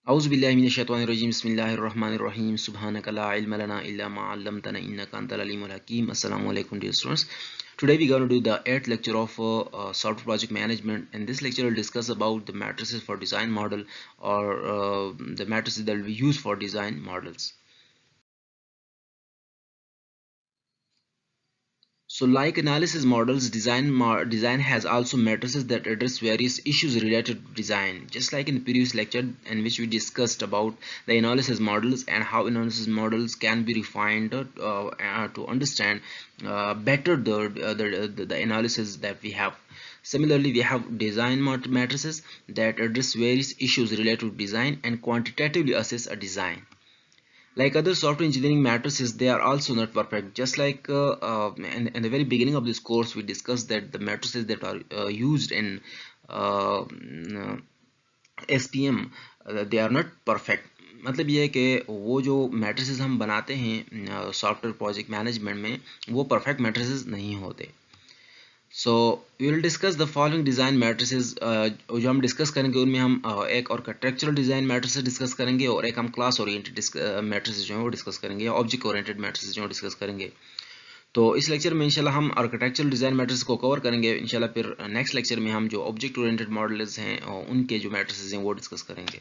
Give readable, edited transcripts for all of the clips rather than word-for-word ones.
औज़ु बिल्लाहि मिनश्शैतानिर्रजीम बिस्मिल्लाहिर्रहमानिर्रहीम सुब्हानका ला इल्मा लना इल्ला मा 'अल्लमतना इन्नका अंतल अलीमुल हकीम। Assalamu alaikum dear students. Today we are going to do the 8th lecture of software project management. In this lecture we'll discuss about the matrices for design model or the matrices that we use for design models. So like analysis models, design has also matrices that address various issues related to design. Just like in the previous lecture in which we discussed about the analysis models and how analysis models can be refined to understand better the analysis that we have. Similarly, we have design matrices that address various issues related to design and quantitatively assess a design. Like other software engineering matrices, they are also not perfect. Just like in the very beginning of this course, we discussed that the matrices that are used in SPM, they are not perfect. मतलब ये है कि वो जो matrices हम बनाते हैं software project management में, वो परफेक्ट matrices नहीं होते. So we will discuss the following design matrices. जो हम डिस्कस करेंगे उनमें हम एक आर्किटेक्चरल डिज़ाइन मैट्रिसेस डिस्कस करेंगे और एक हम क्लास ओरिएंटेड मैट्रिसेस जो है वो डिस्कस करेंगे या ऑब्जेक्ट ओरिएंटेड मैट्रिसेस जो है डिस्कस करेंगे. तो इस लेक्चर में इंशाल्लाह हम आर्किटेक्चरल डिज़ाइन मैट्रिसेस को कवर करेंगे. इंशाल्लाह फिर नेक्स्ट लेक्चर में हम जो ऑब्जेक्ट ओरिएंटेड मॉडल्स हैं उनके जो मैट्रिसेस हैं वो डिस्कस करेंगे.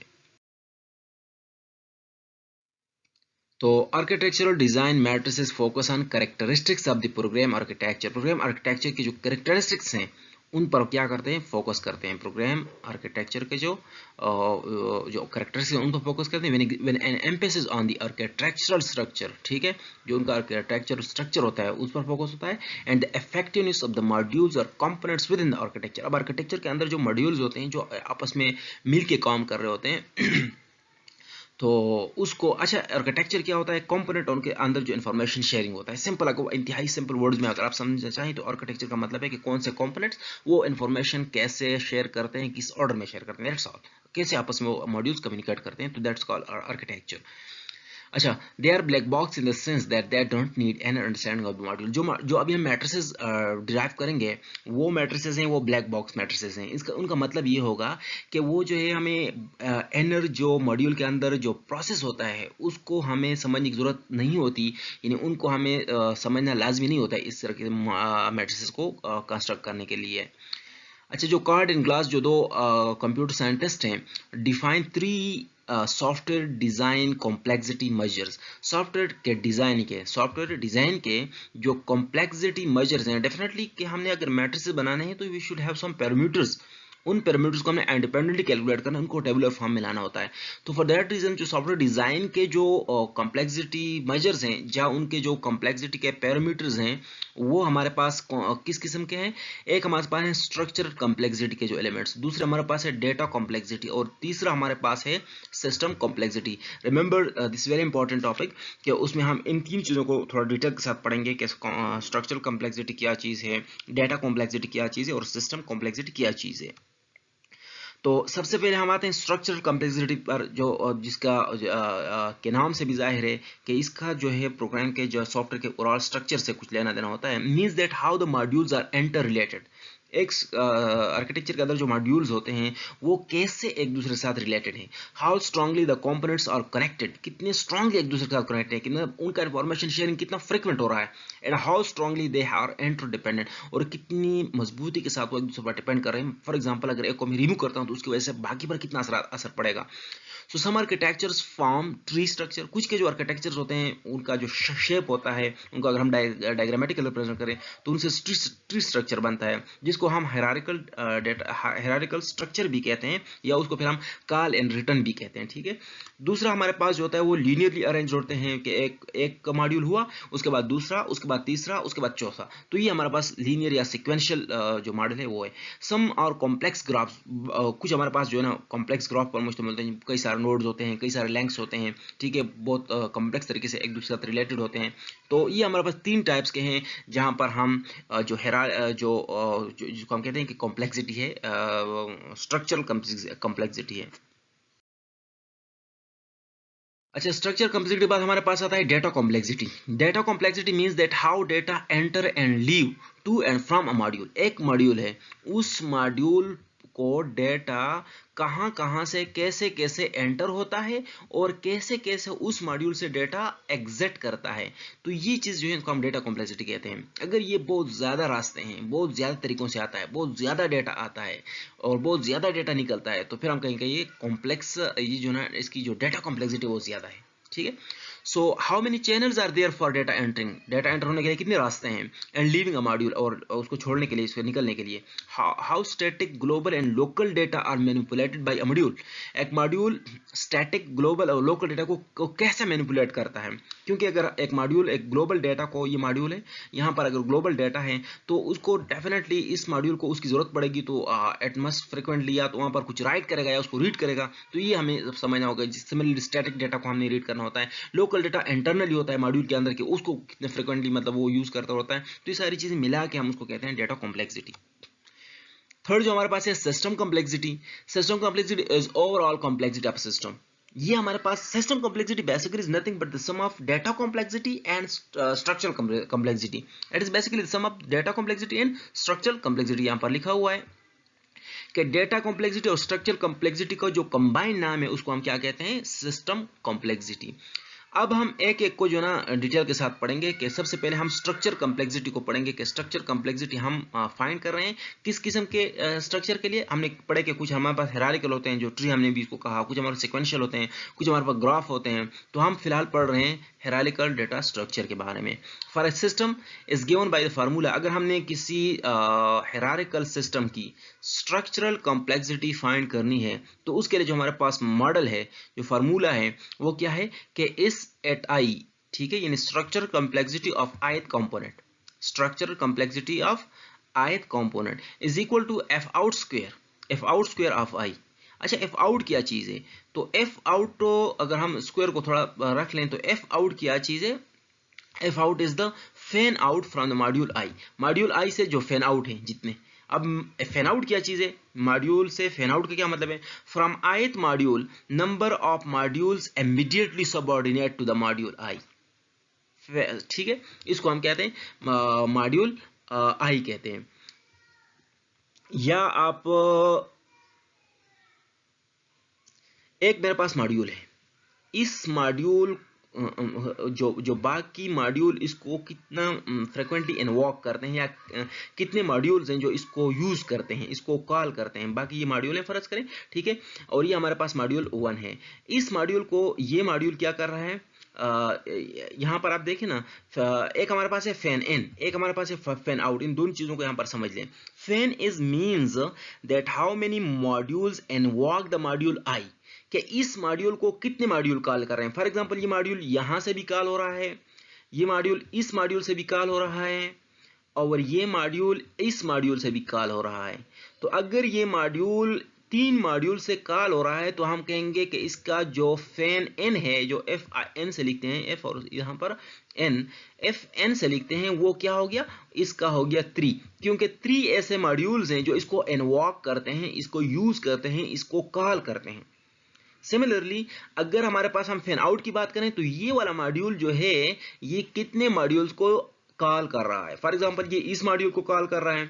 तो architectural design matrices focus on characteristics of the program architecture. Program architecture की जो characteristics हैं उन पर क्या करते हैं, फोकस करते हैं. प्रोग्राम आर्किटेक्चर के जो characteristics हैं उन पर फोकस करते हैं. when an emphasis on the architectural structure, ठीक है, जो उनका architectural structure होता है उस पर फोकस होता है. and the effectiveness of the modules or components within the architecture. अब आर्किटेक्चर के अंदर जो मॉड्यूल्स होते हैं जो आपस में मिल के काम कर रहे होते हैं तो उसको अच्छा आर्किटेक्चर क्या होता है, कंपोनेंट उनके अंदर जो इन्फॉर्मेशन शेयरिंग होता है. सिंपल, अगर इंतहाई सिंपल वर्ड्स में अगर आप समझना चाहें तो आर्किटेक्चर का मतलब है कि कौन से कंपोनेंट्स वो इन्फॉर्मेशन कैसे शेयर करते हैं, किस ऑर्डर में शेयर करते हैं, दैट्स ऑल. कैसे आपस में वो मॉड्यूल्स कम्युनिकेट करते हैं, तो दैट्स कॉल्ड आर्किटेक्चर. अच्छा, they are black box in the sense that they don't need any understanding of the module. जो अभी हम मैट्रिसेस डिराइव करेंगे वो मैट्रिसेस हैं, वो ब्लैक बॉक्स मैट्रिसेस हैं. इसका उनका मतलब ये होगा कि वो जो है हमें इनर जो मॉड्यूल के अंदर जो प्रोसेस होता है उसको हमें समझने की ज़रूरत नहीं होती, यानी उनको हमें समझना लाजमी नहीं होता है इस तरह के मैट्रिसेस को कंस्ट्रक्ट करने के लिए. अच्छा, जो कार्ड एंड ग्लास जो दो कंप्यूटर साइंटिस्ट हैं, define 3 software design complexity measures. Software design के जो कॉम्प्लेक्सिटी मेजर्स हैं, डेफिनेटली कि हमने अगर मैट्रिसेस बनाने हैं तो we should have some parameters. उन पैरामीटर्स को हमें इंडिपेंडेंटली कैलकुलेट करना, उनको टेबुलर फॉर्म में लाना होता है. तो फॉर दैट रीजन जो सॉफ्टवेयर डिज़ाइन के जो कॉम्प्लेक्सिटी मेजर्स हैं या उनके जो कॉम्प्लेक्सिटी के पैरामीटर्स हैं वो हमारे पास किस किस्म के हैं. एक हमारे पास है स्ट्रक्चर कॉम्प्लेक्सिटी के जो एलिमेंट्स, दूसरा हमारे पास है डेटा कॉम्प्लेक्सिटी और तीसरा हमारे पास है system complexity. Remember this very important topic कि उसमें हम इन तीन चीज़ों को थोड़ा डिटेल के साथ पढ़ेंगे कि स्ट्रक्चरल कॉम्प्लेक्सिटी क्या चीज़ है, डेटा कॉम्प्लेक्सिटी क्या चीज़ है और सिस्टम कॉम्प्लेक्सिटी क्या चीज़ है. तो सबसे पहले हम आते हैं स्ट्रक्चरल कॉम्प्लेक्सिटी पर, जो जिसका के नाम से भी जाहिर है कि इसका जो है प्रोग्राम के जो सॉफ्टवेयर के ओवरऑल स्ट्रक्चर से कुछ लेना देना होता है. Means that how the modules are interrelated. एक आर्किटेक्चर के अंदर जो मॉड्यूल्स होते हैं वो कैसे एक दूसरे के साथ रिलेटेड हैं. How strongly the components are connected, कितने स्ट्रांगली एक दूसरे के साथ कनेक्टेड है, कितना उनका इंफॉर्मेशन शेयरिंग कितना फ्रिक्वेंट हो रहा है. And how strongly they are interdependent, और कितनी मजबूती के साथ वो एक दूसरे पर डिपेंड कर रहे हैं. फॉर एग्जाम्पल, अगर एक को मैं रिमूव करता हूँ तो उसकी वजह से बाकी पर कितना असर पड़ेगा. सो सम आर्किटेक्चर्स फॉर्म ट्री स्ट्रक्चर. कुछ के जो आर्किटेक्चर्स होते हैं उनका जो शेप होता है उनको अगर हम डायग्रामेटिकल रिप्रेजेंट करें तो उनसे ट्री स्ट्रक्चर बनता है, जिसको हम हायरार्किकल स्ट्रक्चर भी कहते हैं या उसको फिर हम कॉल एंड रिटर्न भी कहते हैं. ठीक है. दूसरा हमारे पास जो होता है वो लीनियरली अरेंज होते हैं कि एक मॉड्यूल हुआ, उसके बाद दूसरा, उसके बाद तीसरा, उसके बाद चौथा. तो ये हमारे पास लीनियर या सिक्वेंशियल जो मॉडल है वो है. सम और कॉम्प्लेक्स ग्राफ्स, कुछ हमारे पास जो है ना कॉम्प्लेक्स ग्राफ पर मुश्तमिल होते हैं, कई सारे नोड्स होते हैं, कई सारे लिंक्स होते हैं. ठीक है, बहुत कॉम्प्लेक्स तरीके से एक दूसरे के साथ रिलेटेड होते हैं. तो ये हमारे पास 3 टाइप्स के हैं जहाँ पर हम जो जिसको हम कहते हैं कि कॉम्प्लेक्सिटी है, स्ट्रक्चरल कॉम्प्लेक्सिटी है. अच्छा, स्ट्रक्चर कॉम्प्लेक्सिटी के बाद हमारे पास आता है data complexity. Data complexity means that how data enter and leave to and from a module. एक मॉड्यूल है, उस मॉड्यूल को डेटा कहाँ कहाँ से कैसे कैसे एंटर होता है और कैसे कैसे उस मॉड्यूल से डेटा एग्जिट करता है। तो ये चीज़ जो है इसको हम डेटा कॉम्प्लेक्सिटी कहते हैं। अगर ये बहुत ज़्यादा रास्ते हैं, बहुत ज़्यादा तरीकों से आता है, बहुत ज़्यादा डेटा आता है और बहुत ज़्यादा डेटा निकलता है, तो फिर हम कहेंगे ये कॉम्प्लेक्स, ये जो ना इसकी जो डेटा कॉम्प्लेक्सिटी वो ज़्यादा है। ठीक है। So how many channels are there for data entering, data enter होने के लिए कितने रास्ते हैं, एंड लीविंग अ मॉड्यूल, और उसको छोड़ने के लिए, इसको निकलने के लिए। How static global and local data are manipulated by a module, एक मॉड्यूल स्टैटिक ग्लोबल और लोकल डेटा को कैसे मैनिपुलेट करता है। क्योंकि अगर एक मॉड्यूल एक ग्लोबल डेटा को, ये मॉड्यूल है यहाँ पर, अगर ग्लोबल डेटा है तो उसको डेफिनेटली इस मॉड्यूल को उसकी जरूरत पड़ेगी, तो एट मस्ट फ्रिक्वेंटली या तो वहाँ पर कुछ राइट करेगा या उसको रीड करेगा। तो ये हमें समझना होगा। सिमिलरली स्टैटिक डेटा को हमने रीड करना होता है, लोकल डेटा इंटरनली होता है मॉड्यूल के अंदर के, उसको कितने फ्रिक्वेंटली मतलब वो यूज करता होता है। तो ये सारी चीजें मिला के हम उसको कहते हैं डेटा कॉम्प्लेक्सिटी। थर्ड जो हमारे पास है system complexity. System complexity is overall complexity of system. ये हमारे पास system complexity basically is nothing but the sum of data complexity and structural complexity. It is basically the sum of data complexity and structural complexity. यहाँ पर लिखा हुआ है कि data complexity और स्ट्रक्चरल कॉम्प्लेक्सिटी का जो कंबाइंड नाम है उसको हम क्या कहते हैं, सिस्टम कॉम्प्लेक्सिटी। अब हम एक एक को जो ना डिटेल के साथ पढ़ेंगे कि सबसे पहले हम स्ट्रक्चर कॉम्प्लेक्सिटी को पढ़ेंगे कि स्ट्रक्चर कॉम्प्लेक्सिटी हम फाइंड कर रहे हैं किस किस्म के स्ट्रक्चर के लिए। हमने पढ़े कि कुछ हमारे पास हेरारिकल होते हैं, जो ट्री हमने भी इसको कहा, कुछ हमारे सिक्वेंशियल होते हैं, कुछ हमारे पास ग्राफ होते हैं। तो हम फिलहाल पढ़ रहे हैं हेरारिकल डेटा स्ट्रक्चर के बारे में। For a system is given by the formula, अगर हमने किसी हेरारिकल सिस्टम की स्ट्रक्चरल कॉम्प्लेक्सिटी फाइंड करनी है तो उसके लिए जो हमारे पास मॉडल है, जो फार्मूला है, वो क्या है कि इस एट आई, ठीक है, यानी structural complexity of ith component, structural complexity of ith component is equal to F out square of I. अच्छा, एफ आउट क्या चीज है, तो एफ आउट, तो अगर हम स्क्वायर को थोड़ा रख लें तो एफ आउट क्या चीज है, F out is the fan out from the module I. Module आई से जो फैन आउट है जितने, अब फैन आउट क्या चीज है, मॉड्यूल से फैन आउट का क्या मतलब है, from ith module number of modules immediately subordinate to the module I. ठीक है, इसको हम कहते हैं मॉड्यूल आई कहते हैं। या आप एक मेरे पास मॉड्यूल है, इस मॉड्यूल जो बाकी मॉड्यूल इसको कितना फ्रिक्वेंटली इन्वॉक करते हैं, या कितने मॉड्यूल्स हैं जो इसको यूज करते हैं, इसको कॉल करते हैं, बाकी ये मॉड्यूल है फर्ज करें, ठीक है। और ये हमारे पास मॉड्यूल 1 है। इस मॉड्यूल को ये मॉड्यूल क्या कर रहा है, यहाँ पर आप देखें ना, एक हमारे पास है फैन इन, एक हमारे पास है फैन आउट। इन दोनों चीजों को यहाँ पर समझ लें। Fan is means that how many modules invoke the module I, कि इस मॉड्यूल को कितने मॉड्यूल कॉल कर रहे हैं। फॉर एग्जांपल, ये मॉड्यूल यहां से भी कॉल हो रहा है, ये मॉड्यूल इस मॉड्यूल से भी कॉल हो रहा है, और ये मॉड्यूल इस मॉड्यूल से भी कॉल हो रहा है। तो अगर ये मॉड्यूल 3 मॉड्यूल से कॉल हो रहा है तो हम कहेंगे कि इसका जो फैन एन है, जो एफ एन से लिखते हैं, एफ और यहाँ पर एन, एफ एन से लिखते हैं, वो क्या हो गया, इसका हो गया 3, क्योंकि 3 ऐसे मॉड्यूल्स हैं जो इसको इन्वॉक करते हैं, इसको यूज करते हैं, इसको कॉल करते हैं। सिमिलरली अगर हमारे पास हम फैन आउट की बात करें तो ये वाला मॉड्यूल जो है ये कितने मॉड्यूल्स को कॉल कर रहा है। फॉर एग्जांपल, ये इस मॉड्यूल को कॉल कर रहा है,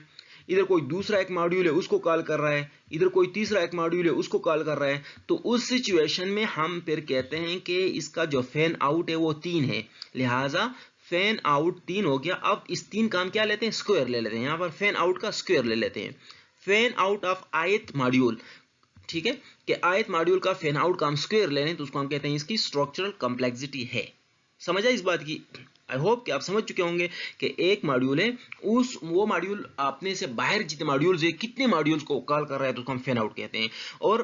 इधर कोई दूसरा एक मॉड्यूल है उसको कॉल कर रहा है, इधर कोई तीसरा एक मॉड्यूल है उसको कॉल कर रहा है। तो उस सिचुएशन में हम फिर कहते हैं कि इसका जो फैन आउट है वो 3 है, लिहाजा फैन आउट 3 हो गया। अब इस 3 का हम क्या लेते हैं, स्क्वायर ले लेते हैं। यहाँ पर फैन आउट का स्क्वायर ले लेते हैं, fan out of ith module, ठीक है, कि ith मॉड्यूल का फैन आउट का हम स्क्वायर ले लें तो उसको हम कहते हैं इसकी स्ट्रक्चरल कॉम्प्लेक्सिटी है। समझा इस बात की? आई होप कि आप समझ चुके होंगे कि एक मॉड्यूल है, वो मॉड्यूल अपने से बाहर जितने मॉड्यूल्स है, कितने मॉड्यूल्स को कॉल कर रहा है तो उसको हम फैन आउट कहते हैं। और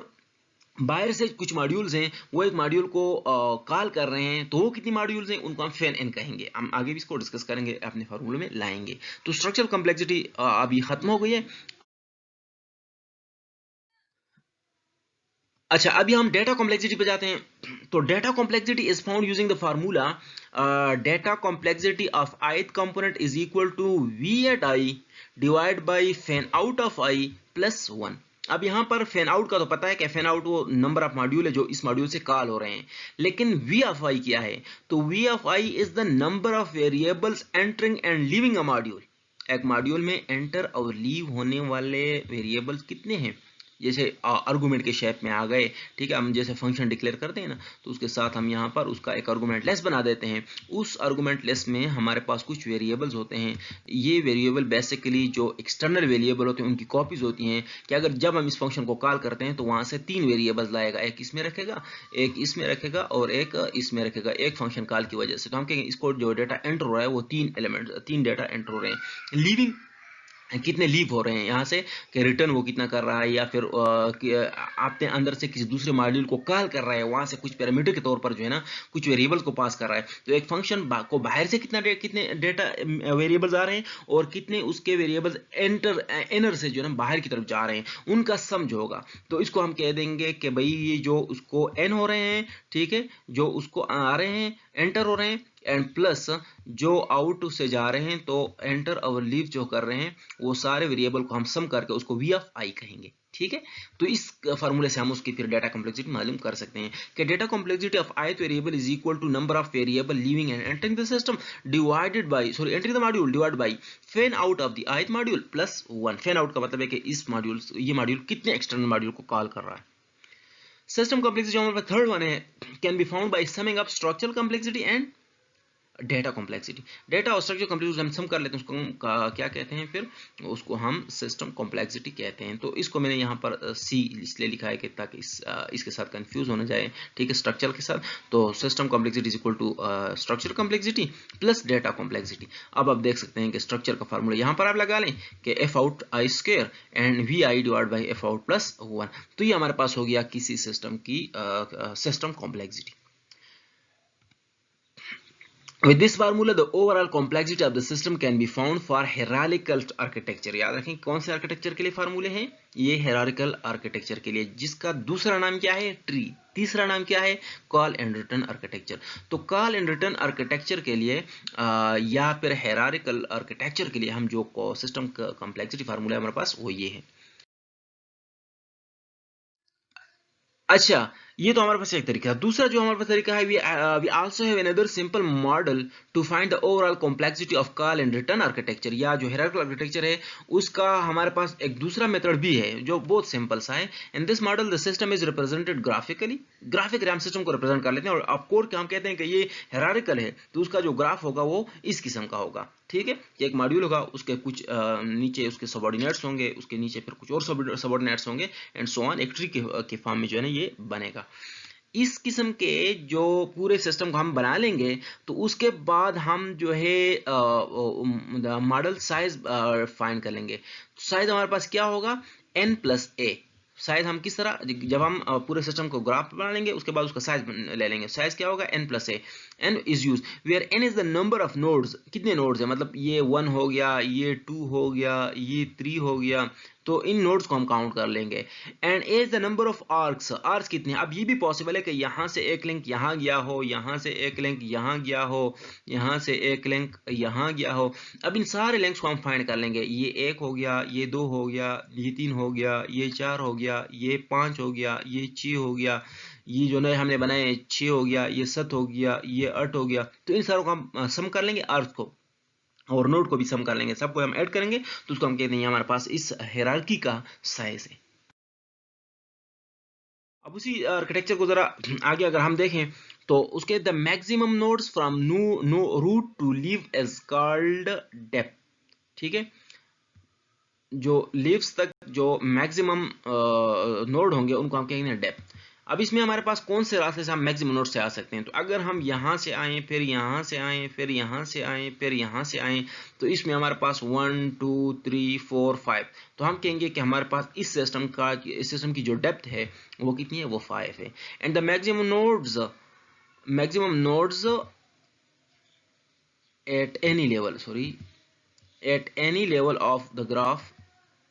बाहर से कुछ मॉड्यूल्स हैं, वो एक मॉड्यूल को कॉल कर रहे हैं, तो वो कितनी मॉड्यूल्स हैं उनको हम फैन इन कहेंगे। हम आगे भी इसको डिस्कस करेंगे, अपने फार्मूले में लाएंगे। तो स्ट्रक्चरल कॉम्प्लेक्सिटी अभी खत्म हो गई है। अच्छा, अभी हम डेटा कॉम्प्लेक्सिटी पे जाते हैं। तो data complexity is found using the formula data complexity of ith component is equal to v at i divide by fan out of i plus 1। अब यहाँ पर फैन आउट का तो पता है कि फैन आउट वो नंबर ऑफ मॉड्यूल है जो इस मॉड्यूल से कॉल हो रहे हैं, लेकिन v ऑफ i क्या है, तो v of i is the number of variables entering and leaving a module. एक मॉड्यूल में एंटर और लीव होने वाले वेरिएबल्स कितने हैं, जैसे आर्गूमेंट के शेप में आ गए, ठीक है। हम जैसे फंक्शन डिक्लेयर करते हैं ना, तो उसके साथ हम यहाँ पर उसका एक आर्गूमेंट लेस बना देते हैं। उस आर्गूमेंट लेस में हमारे पास कुछ वेरिएबल्स होते हैं। ये वेरिएबल बेसिकली जो एक्सटर्नल वेरिएबल होते हैं उनकी कॉपीज होती हैं, कि अगर जब हम इस फंक्शन को कॉल करते हैं तो वहाँ से 3 वेरिएबल्स लाएगा, एक इसमें रखेगा, एक इसमें रखेगा और एक इसमें रखेगा, एक फंक्शन कॉल की वजह से। तो हम कहेंगे इसको जो डेटा एंटर हो रहा है वो 3 डेटा एंटर हो रहे हैं। लीविंग कितने लीव हो रहे हैं यहाँ से, कि रिटर्न वो कितना कर रहा है, या फिर आपने अंदर से किसी दूसरे मॉड्यूल को कॉल कर रहा है, वहाँ से कुछ पैरामीटर के तौर पर जो है ना कुछ वेरिएबल्स को पास कर रहा है। तो एक फंक्शन को बाहर से कितने डेटा वेरिएबल्स आ रहे हैं और कितने उसके वेरिएबल्स एनर से जो है ना बाहर की तरफ जा रहे हैं, उनका सम जो होगा। तो इसको हम कह देंगे कि भाई ये जो उसको एन हो रहे हैं, ठीक है, जो उसको आ रहे हैं एंटर हो रहे हैं, एंड प्लस जो आउट से जा रहे हैं तो एंटर और लीव जो कर रहे हैं, वो सारे वेरिएबल को हम सम करके उसको वी ऑफ आई कहेंगे, ठीक है। तो इस फार्मूले से हम उसकी फिर डेटा कॉम्प्लेक्सिटी मालूम कर सकते हैं कि data complexity of ith variable is equal to number of variable living and entering the system divided by entering the module divided by fan out of the ith module plus 1। Fan out का मतलब है कि इस module, ये module कितने external module को call कर रहा है। सिस्टम कॉम्प्लेक्सिटी जो हमारे थर्ड वन है, can be found by summing up structural complexity and data complexity. Data और स्ट्रक्चर कॉम्प्लेक्सिटी हम सम कर लेते हैं, उसको हम क्या कहते हैं, फिर उसको हम सिस्टम कॉम्प्लेक्सिटी कहते हैं। तो इसको मैंने यहाँ पर सी इसलिए लिखा है कि ताकि इसके साथ कंफ्यूज होना जाए, ठीक है, स्ट्रक्चर के साथ। तो system complexity is equal to structure complexity plus data complexity. अब आप देख सकते हैं कि स्ट्रक्चर का फार्मूला यहाँ पर आप लगा लें कि F out I square and V I divide by F out plus 1। तो ये हमारे पास हो गया किसी सिस्टम की system complexity. With this formula, the overall complexity of the system can be found for hierarchical architecture। याद रखें कौन से आर्किटेक्चर के लिए फार्मूले हैं, ये hierarchical architecture के लिए, जिसका दूसरा नाम क्या है, ट्री, तीसरा नाम क्या है, कॉल एंड रिटर्न आर्किटेक्चर। तो कॉल एंड रिटर्न आर्किटेक्चर के लिए या फिर hierarchical आर्किटेक्चर के लिए हम जो सिस्टम कॉम्प्लेक्सिटी फार्मूला है हमारे पास वो ये है। अच्छा, ये तो हमारे पास एक तरीका है। दूसरा जो हमारे पास तरीका है, we also have another simple model to find the overall complexity of call and return architecture। या जो hierarchical architecture है उसका हमारे पास एक दूसरा मेथड भी है जो बहुत सिंपल सा है। In this model the system is represented graphically। Graphically हम सिस्टम को रिप्रेजेंट कर लेते हैं, और ऑफकोर्स क्या हम कहते हैं कि ये hierarchical है तो उसका जो ग्राफ होगा वो इस किस्म का होगा, ठीक है, कि एक मॉड्यूल होगा, उसके कुछ नीचे उसके सबऑर्डिनेट्स होंगे, उसके नीचे फिर कुछ और सबऑर्डिनेट्स होंगे एंड सो ऑन, एक ट्री के फॉर्म में जो है ना ये बनेगा। इस किस्म के जो पूरे सिस्टम को हम बना लेंगे तो उसके बाद हम जो है मॉडल साइज फाइंड कर लेंगे। साइज हमारे पास क्या होगा, n+a। साइज हम किस तरह, जब हम पूरे सिस्टम को ग्राफ बना लेंगे उसके बाद उसका साइज ले लेंगे। साइज क्या होगा, n+a। n is use where n is the number of nodes. कितने नोड्स है, मतलब ये 1 हो गया, ये 2 हो गया, ये 3 हो गया, तो इन नोड्स को हम काउंट कर लेंगे। And A is the number of arcs. Arcs कितने हैं, अब ये भी पॉसिबल है कि यहाँ से एक लिंक यहाँ गया हो, यहाँ से एक लिंक यहाँ गया हो, यहाँ से एक लिंक यहाँ गया हो। अब इन सारे लिंक्स को हम फाइंड कर लेंगे। ये 1 हो गया, ये 2 हो गया, ये 3 हो गया, ये 4 हो गया, ये 5 हो गया, ये 6 हो गया, ये जो नए हमने बनाए 6 हो गया, ये 7 हो गया, ये 8 हो गया। तो इन सारों को हम सम कर लेंगे, आर्क्स को और नोड को भी सम कर लेंगे, सबको हम ऐड करेंगे तो उसको हम कहते हैं हमारे पास इस हायरार्की का साइज है। अब उसी आर्किटेक्चर को जरा आगे अगर हम देखें तो उसके the maximum nodes from no root to leave is called depth, ठीक है। जो लीव्स तक जो मैक्सिमम नोड होंगे उनको हम कहेंगे डेप्थ। अब इसमें हमारे पास कौन से रास्ते से हम मैक्सिमम नोड से आ सकते हैं, तो अगर हम यहाँ से आए, फिर यहाँ से आए, फिर यहाँ से आए, फिर यहाँ से आए, तो इसमें हमारे पास 1 2 3 4 5। तो हम कहेंगे कि हमारे पास इस सिस्टम की जो डेप्थ है वो कितनी है, वो 5 है। And the maximum nodes at any level at any level of the graph,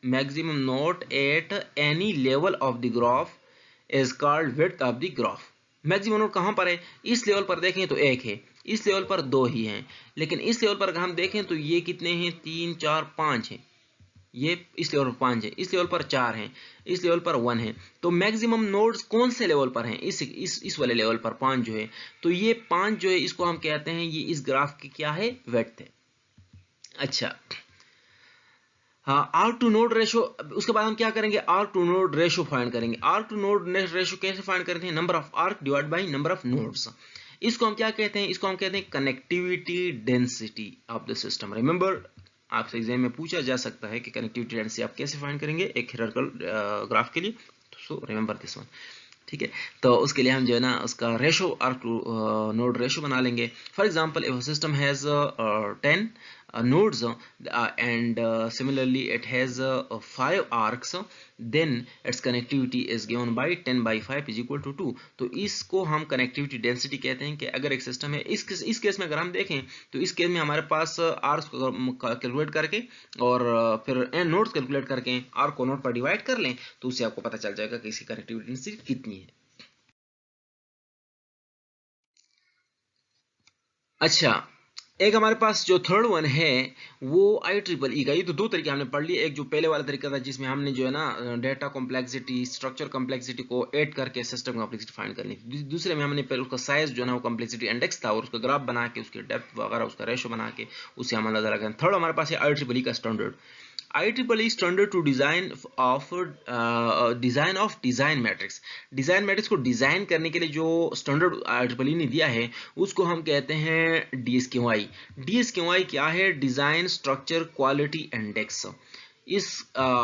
maximum node at any level of the graph is called width of the graph। Maximum node कहाँ पर है, इस लेवल पर देखें तो 1 है, इस लेवल पर 2 ही हैं, लेकिन इस लेवल पर अगर हम देखें तो ये कितने हैं, 3 4 5 हैं, ये इस लेवल पर 5 है, इस लेवल पर 4 हैं, इस लेवल पर 1 है। तो मैक्सिमम नोड्स कौन से लेवल पर हैं, इस वाले लेवल पर 5 जो है, तो ये 5 जो है इसको हम कहते हैं ये इस ग्राफ की क्या है, विड्थ है। अच्छा, हाँ, आर टू नोड रेशो, उसके बाद हम क्या करेंगे, arc to node ratio find करेंगे। आर टू नोड रेशो कैसे फाइंड करते हैं, number of arc divide by number of nodes. इसको हम क्या कहते हैं, इसको हम कहते हैं connectivity density of the system. Remember, आपसे एग्जाम में पूछा जा सकता है कि कनेक्टिविटी डेंसिटी आप कैसे फाइंड करेंगे एक हायरार्किकल ग्राफ के लिए, सो रिमेंबर दिस वन। ठीक है, तो उसके लिए हम जो है ना उसका रेशो आर्क नोड रेशो बना लेंगे। For example, if a system has 10 nodes and similarly it has 5 arcs, then its connectivity is given by 10 by 5 is equal to 2। तो इसको हम कनेक्टिविटी डेंसिटी कहते हैं कि अगर एक सिस्टम है, इस केस में अगर हम देखें तो इस केस में हमारे पास आर्क्स को कैलकुलेट करके और फिर एन नोड्स कैलकुलेट करके आर्क को नोड पर डिवाइड कर लें तो उससे आपको पता चल जाएगा कि इसकी कनेक्टिविटी डेंसिटी कितनी है। अच्छा, एक हमारे पास जो थर्ड वन है वो IEEE का। ये तो दो तरीके हमने पढ़ लिए, एक जो पहले वाला तरीका था जिसमें हमने जो है ना डेटा कॉम्प्लेक्सिटी, स्ट्रक्चर कॉम्प्लेक्सिटी को ऐड करके सिस्टम कॉम्प्लेक्सिटी फाइंड करनी थी। दूसरे में हमने पहले उसका साइज जो है ना वो कॉम्प्लेक्सिटी इंडेक्स था और उसका ग्राफ बना के उसके डेप्थ वगैरह उसका रेशो बना के उससे हम अंदाजा लगाएं। थर्ड हमारे पास है IEEE का standard. IEEE standard to design of design matrix। Design matrix को डिजाइन करने के लिए जो स्टैंडर्ड IEEE ने दिया है उसको हम कहते हैं DSQI। DSQI क्या है, डिजाइन स्ट्रक्चर क्वालिटी इंडेक्स। इस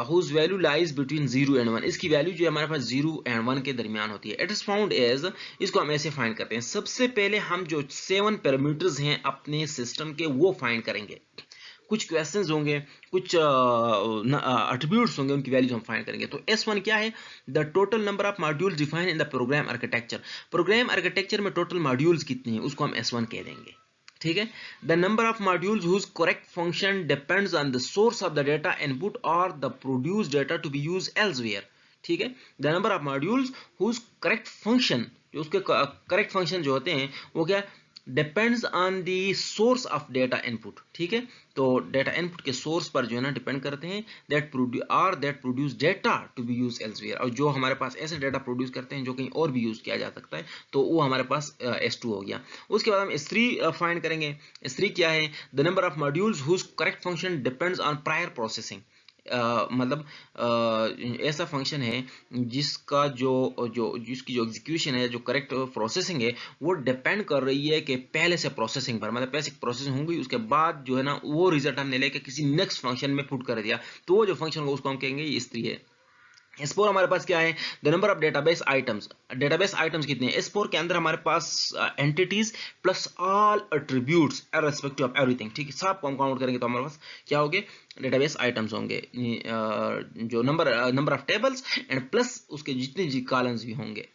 whose value lies between 0 and 1। इसकी वैल्यू जो हमारे पास 0 and 1 के दरमियान होती है। इट इज फाउंड एज, इसको हम ऐसे फाइंड करते हैं, सबसे पहले हम जो 7 पैरामीटर्स हैं अपने सिस्टम के वो फाइंड करेंगे। कुछ क्वेश्चंस होंगे, कुछ एट्रीब्यूट्स होंगे, उनकी वैल्यूज हम फाइंड करेंगे। तो S1 क्या है, the total number of modules defined in the program architecture. Program architecture में टोटल मॉड्यूल्स कितने हैं उसको हम S1 कह देंगे। ठीक है, the number of modules whose correct function depends on the source of the data input और the produced data to be used elsewhere. ठीक है, the number of modules whose correct function, जो उसके करेक्ट फंक्शन जो होते हैं वो क्या, depends on the source of data input. ठीक है, तो डेटा इनपुट के सोर्स पर जो है ना डिपेंड करते हैं, that produce data to be use elsewhere. और जो हमारे पास ऐसे डेटा प्रोड्यूस करते हैं जो कहीं और भी यूज किया जा सकता है, तो वो हमारे पास S2 हो गया। उसके बाद हम S3 फाइंड करेंगे। S3 क्या है, the number of modules whose correct function depends on prior processing. मतलब ऐसा फंक्शन है जिसका जिसकी जो एग्जीक्यूशन है, जो करेक्ट प्रोसेसिंग है, वो डिपेंड कर रही है कि पहले से प्रोसेसिंग पर, मतलब पहले प्रोसेसिंग होंगी उसके बाद जो है ना वो रिजल्ट हमने लेके किसी नेक्स्ट फंक्शन में पुट कर दिया, तो वो जो फंक्शन होगा उसको हम कहेंगे ये S3 है। S4 हमारे पास क्या है, the number of database items. Database items कितने हैं S4 के अंदर, हमारे पास entities plus all attributes irrespective of everything. ठीक है, सब को हम काउंट करेंगे तो हमारे पास क्या होंगे, डेटाबेस आइटम्स होंगे, जो number of tables and plus उसके जितने जी कॉलम्स भी होंगे।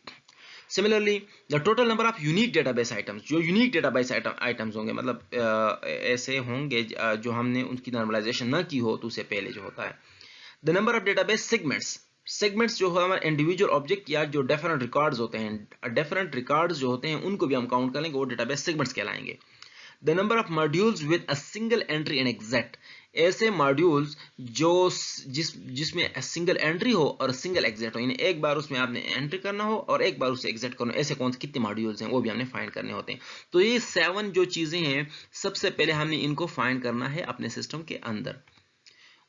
Similarly the total number of unique database items, जो यूनिक डेटाबेस आइटम्स होंगे, मतलब ऐसे होंगे जो हमने उनकी नॉर्मलाइजेशन न की हो तो उससे पहले जो होता है। The number of database segments. Segments जो हमारे इंडिविजुअल ऑब्जेक्ट या जो डिफरेंट रिकॉर्ड्स होते हैं, डिफरेंट रिकॉर्ड्स जो होते हैं उनको भी हम काउंट कर लेंगे, वो डेटाबेस सेगमेंट्स कहलाएंगे। The number of modules with a single entry and exit. ऐसे मॉड्यूल्स जो जिसमें सिंगल एंट्री हो और सिंगल एग्जिट हो, यानी एक बार उसमें आपने एंट्री करना हो और एक बार उससे एग्जिट करना हो, ऐसे कौन से कितने मॉड्यूल्स हैं वो भी हमने फाइंड करने होते हैं। तो ये 7 जो चीजें हैं, सबसे पहले हमने इनको फाइंड करना है अपने सिस्टम के अंदर।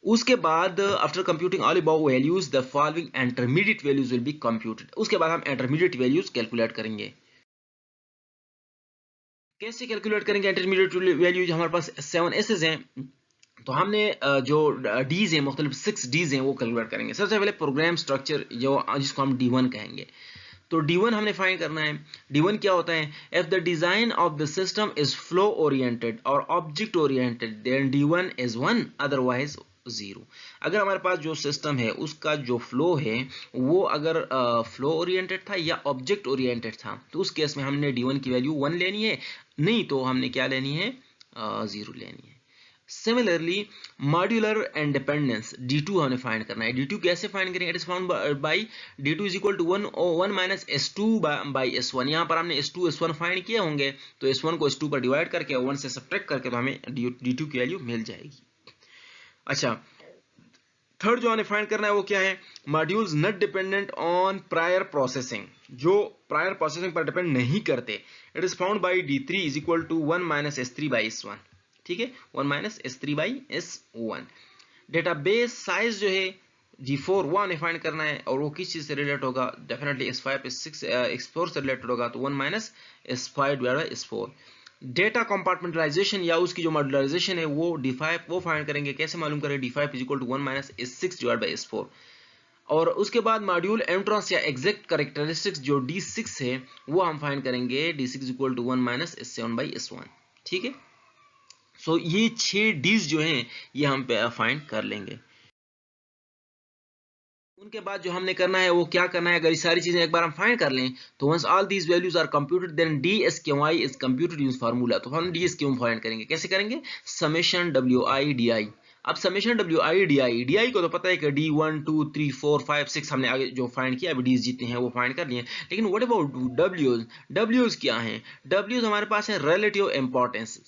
उसके बाद after computing all about values the following intermediate values will be computed. उसके बाद हम इंटरमीडिएट वैल्यूज कैलकुलेट करेंगे। कैसे कैलकुलेट करेंगे इंटरमीडिएट वैल्यूज, हमारे पास 7 एसेस हैं, तो हमने जो डीज हैं, मुख्तलिफ 6 डीज हैं वो कैलकुलेट करेंगे। सबसे पहले प्रोग्राम स्ट्रक्चर, जो जिसको हम D1 कहेंगे, तो D1 हमने फाइंड करना है। D1 क्या होता है, if the design of the system is flow oriented और object oriented then D1 is 1, otherwise 0। अगर हमारे पास जो सिस्टम है उसका जो फ्लो है वो अगर फ्लो ओरिएंटेड था या ऑब्जेक्ट ओरिएंटेड था, तो उस केस में हमने D1 की वैल्यू 1 लेनी है, नहीं तो हमने क्या लेनी है, 0 लेनी है। Similarly modular and dependence D2 हमने फाइंड करना है। D2 कैसे फाइंड करेंगे, it is found by D2 is equal to 1 minus S2 by S1। यहाँ पर हमने S2 S1 फाइंड किए होंगे, तो S1 को S2 पर डिवाइड करके 1 से सब्ट्रैक्ट करके तो हमें D2 की वैल्यू मिल जाएगी। अच्छा, थर्ड जो हमें फाइंड करना है वो क्या है, modules not dependent on prior processing, जो प्रायर प्रोसेसिंग पर डिपेंड नहीं करते। It is found by D3 is equal to 1 minus S3 by S1। ठीक है, 1 minus S3 by S1। Database size जो है G4 वो हमें फाइंड करना है, और वो किस चीज से रिलेट होगा, डेफिनेटली S5 S6 S4 से रिलेटेड होगा, तो 1 minus S5 divide by S4। Data compartmentalisation या उसकी जो मॉड्यूलराइजेशन है वो D5 वो फाइंड करेंगे, कैसे मालूम करें, D5 is equal to 1 minus S6 divide by S4। और उसके बाद मॉड्यूल एंट्रेंस या एग्जैक्ट कैरेक्टरिस्टिक्स जो D6 है वो हम फाइंड करेंगे, D6 equal to 1 minus S7 by S1। ठीक है, सो ये 6 डीज जो हैं ये हम फाइंड कर लेंगे। उनके बाद जो हमने करना है वो क्या करना है, अगर ये सारी चीजें एक बार हम फाइंड कर लें तो once all these values are computed then DSQI is computed use formula. तो हम DSQI फाइंड करेंगे, कैसे करेंगे, समेशन WI DI। अब समेशन WI DI को तो पता है कि D1 2 3 4 5 6 हमने आगे जो फाइंड किया, अभी डीज जितने हैं वो फाइंड कर लिए, लेकिन व्हाट अबाउट W's क्या हैं, W's हमारे पास है रिलेटिव इंपॉर्टेंस।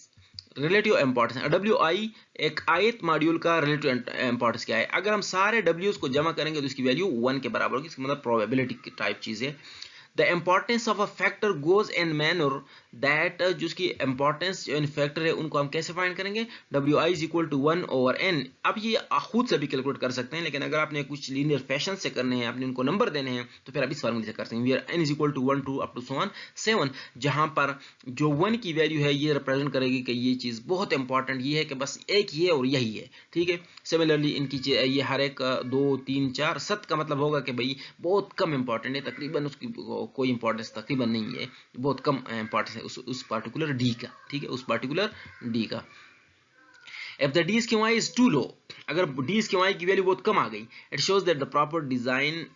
WI एक ith मॉड्यूल का रिलेटिव इंपॉर्टेंस क्या है, अगर हम सारे W's को जमा करेंगे तो इसकी वैल्यू 1 के बराबर होगी, इसका मतलब प्रोबेबिलिटी टाइप चीज है। The importance of a factor goes in manner that, जो उसकी इंपॉर्टेंस जो इन फैक्टर है उनको हम कैसे फाइंड करेंगे, WI is equal to 1 over n। अब ये खुद से भी कैलकुलेट कर सकते हैं, लेकिन अगर आपने कुछ लीनियर फैशन से करने हैं, आपने उनको नंबर देने हैं, तो फिर आप इस फार्मूले से कर सकते हैं, n is equal to 1 2 up to 7, जहां पर जो 1 की वैल्यू है ये रिप्रेजेंट करेगी कि ये चीज बहुत इंपॉर्टेंट ये है कि बस एक ये और यही है। ठीक है, सिमिलरली इनकी ये हर एक 2 3 4 7 का मतलब होगा कि भाई बहुत कम इंपॉर्टेंट है, तकरीबन उसकी कोई इंपॉर्टेंस तकरीबन नहीं है, बहुत कम इंपॉर्टेंस है उस पार्टिकुलर डी का। ठीक है, उस पार्टिकुलर डी का। If the DSQI is too low, अगर DSQI की वैल्यू बहुत कम आ गई, it shows that the proper design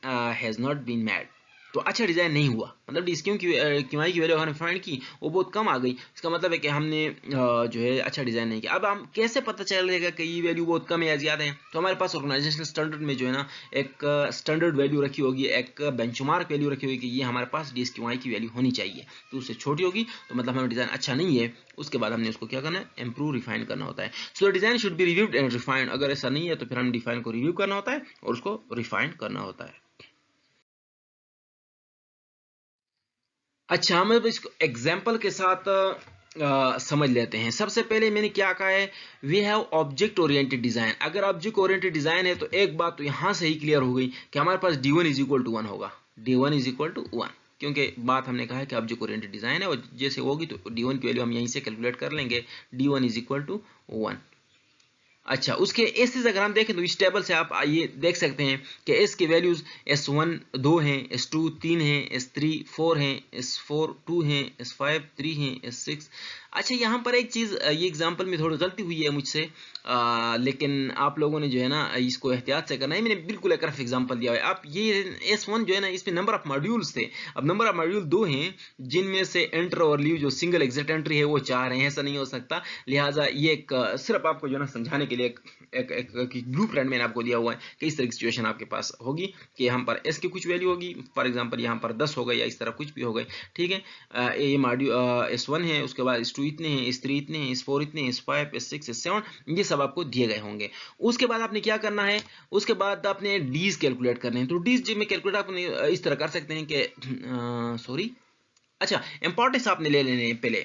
has not been made, तो अच्छा डिजाइन नहीं हुआ, मतलब DSQI की वैल्यू हमने फाइंड की वो बहुत कम आ गई, इसका मतलब है कि हमने जो है अच्छा डिजाइन नहीं किया। अब हम कैसे पता चलेगा कि ये वैल्यू बहुत कम है या ज्यादा है, तो हमारे पास ऑर्गेनाइजेशनल स्टैंडर्ड में जो है ना एक स्टैंडर्ड वैल्यू रखी होगी, एक बेंचमार्क वैल्यू रखी होगी कि ये हमारे पास DSQI की वैल्यू होनी चाहिए, तो उससे छोटी होगी तो मतलब हमारा डिजाइन अच्छा नहीं है। उसके बाद हमने उसको क्या करना है, इंप्रूव रिफाइन करना होता है। So design should be reviewed and refined, अगर ऐसा नहीं है तो फिर हम डिफाइन को रिव्यू करना होता है और उसको रिफाइन करना होता है। अच्छा, हम अब इसको एग्जाम्पल के साथ समझ लेते हैं। सबसे पहले मैंने क्या कहा है, we have object oriented design. अगर ऑब्जेक्ट ओरिएंटेड डिजाइन है तो एक बात तो यहां से ही क्लियर हो गई कि हमारे पास D1 इज इक्वल टू 1 होगा, D1 इज इक्वल टू 1, क्योंकि बात हमने कहा है कि ऑब्जेक्ट ओरिएंटेड डिजाइन है और जैसे होगी तो D1 की वैल्यू हम यहीं से कैलकुलेट कर लेंगे, D1 इज इक्वल टू 1। अच्छा, उसके एसेस अगर हम देखें तो इस टेबल से आप ये देख सकते हैं कि एस के वैल्यूज S1 2 हैं, S2 3 हैं, S3 4 हैं, S4 2 हैं, S5 3 हैं, S6। अच्छा, यहाँ पर एक चीज़, ये एग्जांपल में थोड़ी गलती हुई है मुझसे, लेकिन आप लोगों ने जो है ना इसको एहतियात से करना है। मैंने बिल्कुल एक रफ एग्जांपल दिया है। आप ये S1 जो है ना इसमें नंबर ऑफ मॉड्यूल्स थे, अब नंबर ऑफ मॉड्यूल 2 हैं, जिनमें से एंटर और लीव जो सिंगल एग्जिट एंट्री है वो 4 हैं, ऐसा नहीं हो सकता। लिहाजा ये एक सिर्फ आपको जो है ना समझाने के लिए एक ब्लू प्रिंट मैंने आपको दिया हुआ है कि इस तरह की सिचुएशन आपके पास होगी कि यहाँ पर एस की कुछ वैल्यू होगी, फॉर एग्जांपल यहाँ पर 10 हो गए या इस तरह कुछ भी हो गए। ठीक है, ये मॉड्यूल S1 है, उसके बाद S2 इतने हैं, S3 इतने हैं, S4 इतने हैं, S5 S6 S7 ये सब आपको दिए गए होंगे। उसके बाद आपने क्या करना है, उसके बाद आपने डीज कैलकुलेट करने हैं। तो डीज में कैलकुलेट आपने इस तरह कर सकते हैं कि अच्छा, इंपॉर्टेंस आपने ले लेने हैं पहले,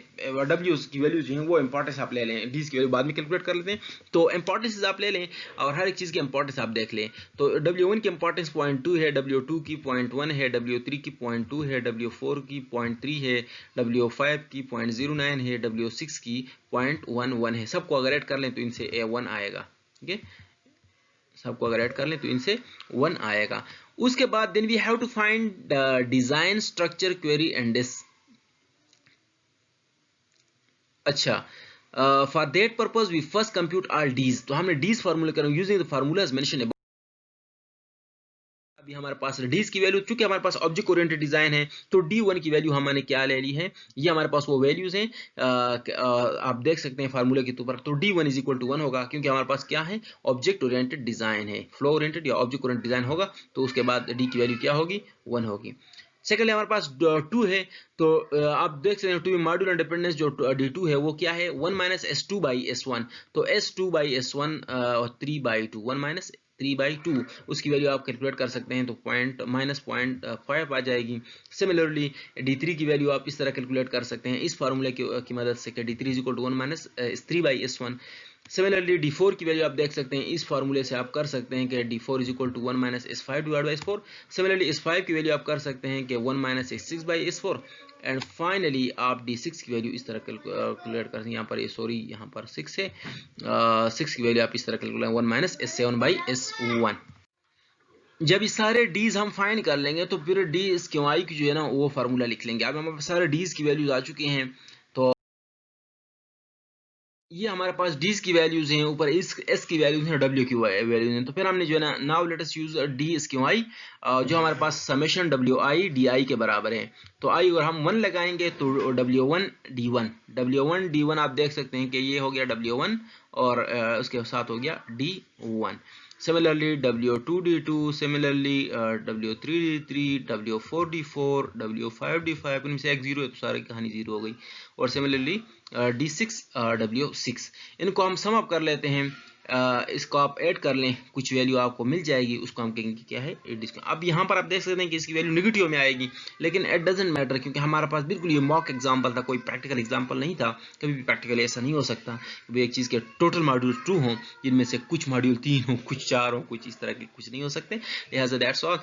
डब्ल्यूज की वैल्यूज जो हैं वो इंपॉर्टेंस आप ले लें, डीज की वैल्यू बाद में कैलकुलेट कर लेते हैं। तो इंपॉर्टेंस आप ले लें और हर एक चीज़ की इंपॉर्टेंस आप देख लें। तो W1 की इंपॉर्टेंस 0.2 है, W2 की 0.1 है, W3 की 0.2 है, W4 की 0.3 है, W5 की 0.09 है, W6 की 0.11 है। सबको अगर ऐड कर लें तो इनसे 1 आएगा। ठीक है, सबको अगर ऐड कर लें तो इनसे 1 आएगा। उसके बाद then we have to find design structure query and this. अच्छा, for that purpose we first compute R Ds. तो हमने डीज फार्मूला करेंगे using the formulas mention above. अभी हमारे पास डीज की वैल्यू, चूंकि हमारे पास ऑब्जेक्ट ओरिएंटेड डिजाइन है तो D1 की वैल्यू हमने क्या ले ली है, ये हमारे पास वो वैल्यूज हैं, आप देख सकते हैं फार्मूले के तौर पर। तो D1 इज इक्वल टू 1 होगा, क्योंकि हमारे पास क्या है, ऑब्जेक्ट ओरिएंटेड डिजाइन है, फ्लो ओरिएंटेड या ऑब्जेक्ट ओरिएंटेड डिजाइन होगा, तो उसके बाद डी की वैल्यू क्या होगी, 1 होगी। सेकेंडली हमारे पास 2 है, तो आप देख सकते हैं 2 मॉड्यूल इंडिपेंडेंस जो D2 है वो क्या है, 1 माइनस S2 बाई S1। तो S2 बाई S1 और 3 बाई 2, 1 माइनस 3/2 उसकी वैल्यू आप कैलकुलेट कर सकते हैं, तो -0.5 आ जाएगी। सिमिलरली D3 की वैल्यू आप इस तरह कैलकुलेट कर सकते हैं इस फार्मूले की मदद से कि D3 = 1 - 3/S1। सिमिलरली D4 की वैल्यू आप देख सकते हैं, इस फार्मूले से आप कर सकते हैं कि D4 is equal to 1 minus S5 divide by S4। Similarly S5 की वैल्यू आप कर सकते हैं कि 1 minus S6 by S4। And finally आप D6 की वैल्यू इस तरह कैलकुलेट करते हैं, यहाँ पर सॉरी यहाँ पर 6 है, 6 की वैल्यू आप इस तरह calculate 1 minus S7 by S1। जब ये सारे डीज हम फाइंड कर लेंगे तो फिर डी स्क्यू आई की जो है ना वो फार्मूला लिख लेंगे। अब हमारे पास सारे डीज की वैल्यूज आ चुकी हैं, तो ये हमारे पास डीज की वैल्यूज हैं, ऊपर इस एस की वैल्यूज हैं, डब्ल्यू की वैल्यूज हैं। तो फिर हमने जो है ना now let us use D skew I, जो हमारे पास summation W I D I के बराबर है। तो आई और हम 1 लगाएंगे तो डब्ल्यू वन आप देख सकते हैं कि ये हो गया W1 और उसके साथ हो गया D1। Similarly W2 D2, similarly W3 D3, W4 D4, W5 D5, इनमें से एक 0 है तो सारी कहानी 0 हो गई। और सिमिलरली D6 W6, इनको हम सम अप कर लेते हैं, इसको आप ऐड कर लें, कुछ वैल्यू आपको मिल जाएगी, उसको हम कहेंगे क्या है अब यहाँ पर आप देख सकते हैं कि इसकी वैल्यू नेगेटिव में आएगी, लेकिन इट डजंट मैटर क्योंकि हमारे पास बिल्कुल ये मॉक एग्जांपल था, कोई प्रैक्टिकल एग्जांपल नहीं था। कभी भी प्रैक्टिकल ऐसा नहीं हो सकता कि एक चीज़ के टोटल मॉड्यूल ट्रू हों, जिनमें से कुछ मॉड्यूल 3 हो, कुछ 4 हो, कुछ इस तरह के कुछ नहीं हो सकते। लिहाजा दैट्स ऑल।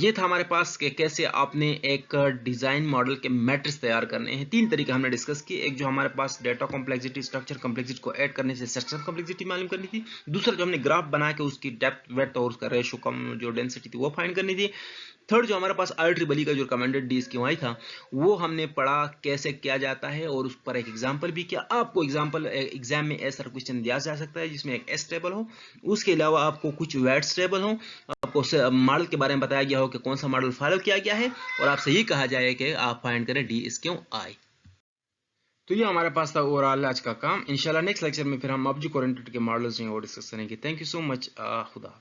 ये था हमारे पास कि कैसे आपने एक डिज़ाइन मॉडल के मैट्रिक्स तैयार करने हैं। 3 तरीके हमने डिस्कस किए, एक जो हमारे पास डेटा कॉम्प्लेक्सिटी स्ट्रक्चर कॉम्प्लेक्सिटी को ऐड करने से सेक्शन कॉम्प्लेक्सिटी मालूम करनी थी, दूसरा जो हमने ग्राफ बना के उसकी डेप्थ वेड्थ और उसका रेशो कम जो डेंसिटी थी वो फाइंड करनी थी, थर्ड जो हमारे पास IEEE का जो रिकमेंडेड डी स्क्यू आई था वो हमने पढ़ा कैसे किया जाता है और उस पर एक एग्जांपल भी किया। आपको एग्जाम में ऐसा क्वेश्चन दिया जा सकता है जिसमें एक एस टेबल हो, उसके अलावा आपको कुछ वेट्स टेबल हो, आपको मॉडल के बारे में बताया गया हो कि कौन सा मॉडल फॉलो किया गया है और आपसे ये कहा जाए कि आप फाइंड करें डी स्क्यू आई। तो ये हमारे पास था ओवरऑल आज का काम। इंशाल्लाह नेक्स्ट लेक्चर में फिर हम ऑब्जेक्ट ओरिएंटेड के मॉडल्स हैं वो डिस्कस करेंगे। Thank you so much. खुदा।